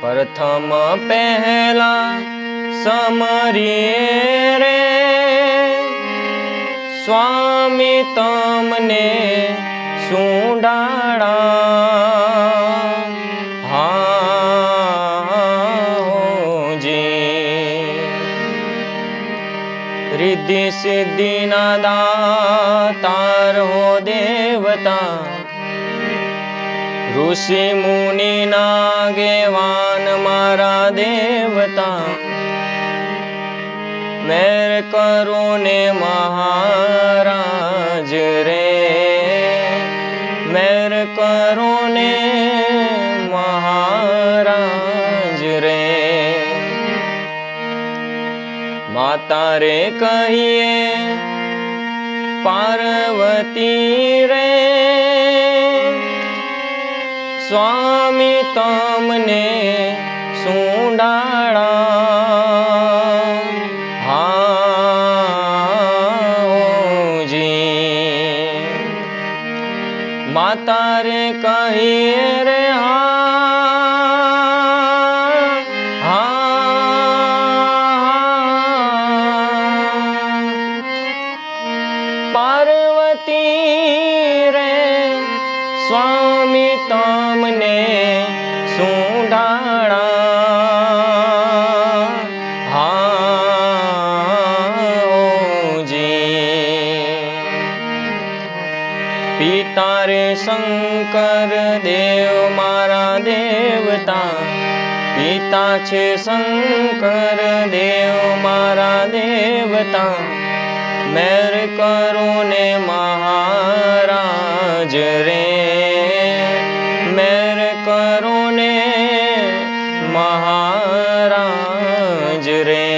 प्रथम पहला समरिए रे स्वामी तमने सुंडाड़ा रिद्धि सिद्धि ना दातार हो देवता ऋषि मुनि नागेवान मारा देवता मेर करो ने महाराज रे मेर करो ने महाराज रे माता रे कहिए पार्वती रे स्वामी तमने सुंडाड़ा माता रे कहिए रे पार्वती रे स्वामी तमने सुंडाड़ा पिता रे शंकर देव मारा देवता पिता छे शंकर देव मारा देवता मेर करो ने महाराज रे मेर करो ने महाराज रे।